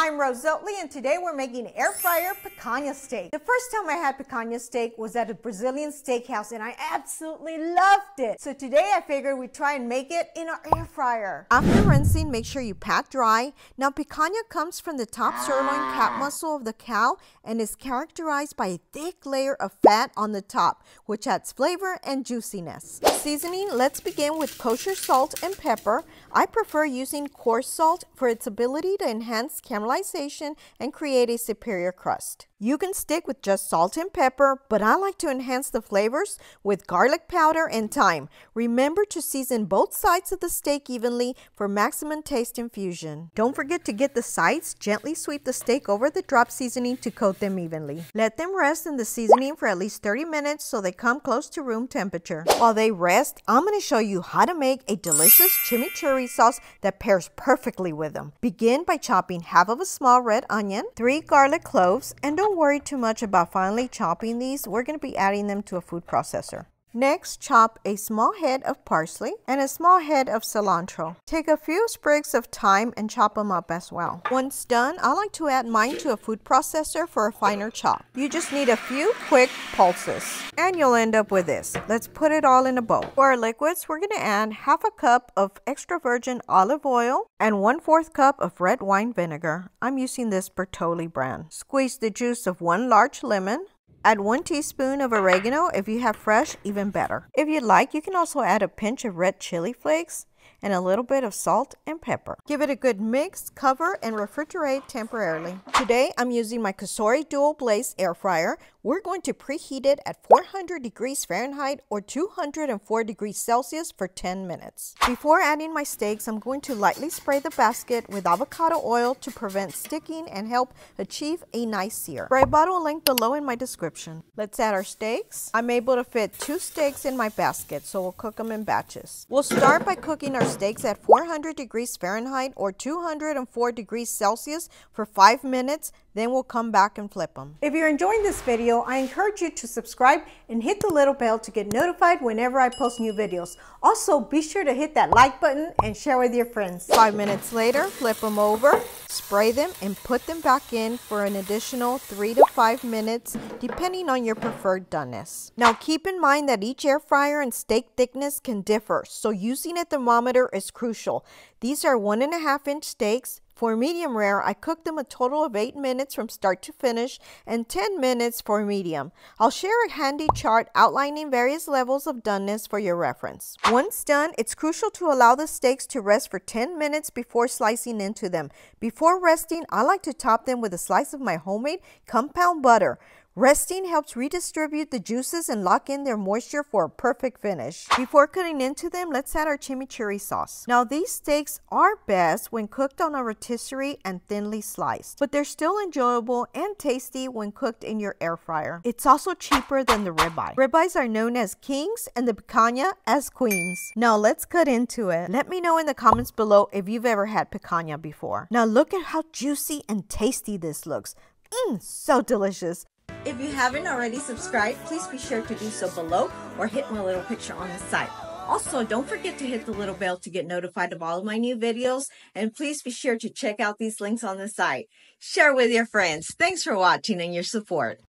I'm Rose Oatley, and today we're making air fryer picanha steak. The first time I had picanha steak was at a Brazilian steakhouse and I absolutely loved it. So today I figured we'd try and make it in our air fryer. After rinsing, make sure you pat dry. Now picanha comes from the top sirloin cap muscle of the cow and is characterized by a thick layer of fat on the top, which adds flavor and juiciness. Seasoning, let's begin with kosher salt and pepper. I prefer using coarse salt for its ability to enhance caramelization and create a superior crust. You can stick with just salt and pepper, but I like to enhance the flavors with garlic powder and thyme. Remember to season both sides of the steak evenly for maximum taste infusion. Don't forget to get the sides. Gently sweep the steak over the drop seasoning to coat them evenly. Let them rest in the seasoning for at least 30 minutes so they come close to room temperature. While they rest, I'm going to show you how to make a delicious chimichurri sauce that pairs perfectly with them. Begin by chopping half of a small red onion, 3 garlic cloves, and don't worry too much about finely chopping these. We're going to be adding them to a food processor. Next, chop a small head of parsley and a small head of cilantro. Take a few sprigs of thyme and chop them up as well. Once done, I like to add mine to a food processor for a finer chop. You just need a few quick pulses and you'll end up with this. Let's put it all in a bowl. For our liquids, we're going to add half a cup of extra virgin olive oil and 1/4 cup of red wine vinegar. I'm using this Bertolli brand. Squeeze the juice of 1 large lemon. Add 1 teaspoon of oregano. If you have fresh, even better. If you'd like, you can also add a pinch of red chili flakes and a little bit of salt and pepper. Give it a good mix, cover, and refrigerate temporarily. Today, I'm using my Cosori Dual Blaze air fryer. We're going to preheat it at 400 degrees Fahrenheit or 204 degrees Celsius for 10 minutes. Before adding my steaks, I'm going to lightly spray the basket with avocado oil to prevent sticking and help achieve a nice sear. Spray bottle link below in my description. Let's add our steaks. I'm able to fit 2 steaks in my basket, so we'll cook them in batches. We'll start by cooking our steaks at 400 degrees Fahrenheit or 204 degrees Celsius for 5 minutes. Then we'll come back and flip them. If you're enjoying this video, I encourage you to subscribe and hit the little bell to get notified whenever I post new videos. Also, be sure to hit that like button and share with your friends. 5 minutes later, flip them over, spray them, and put them back in for an additional 3 to 5 minutes, depending on your preferred doneness. Now, keep in mind that each air fryer and steak thickness can differ, so using a thermometer is crucial. These are 1.5-inch steaks. For medium rare, I cooked them a total of 8 minutes from start to finish and 10 minutes for medium. I'll share a handy chart outlining various levels of doneness for your reference. Once done, it's crucial to allow the steaks to rest for 10 minutes before slicing into them. Before resting, I like to top them with a slice of my homemade compound butter. Resting helps redistribute the juices and lock in their moisture for a perfect finish. Before cutting into them, let's add our chimichurri sauce. Now, these steaks are best when cooked on a rotisserie and thinly sliced, but they're still enjoyable and tasty when cooked in your air fryer. It's also cheaper than the ribeye. Ribeyes are known as kings and the picanha as queens. Now, let's cut into it. Let me know in the comments below if you've ever had picanha before. Now, look at how juicy and tasty this looks. So delicious. If you haven't already subscribed, please be sure to do so below or hit my little picture on the side. Also, don't forget to hit the little bell to get notified of all of my new videos. And please be sure to check out these links on the side. Share with your friends. Thanks for watching and your support.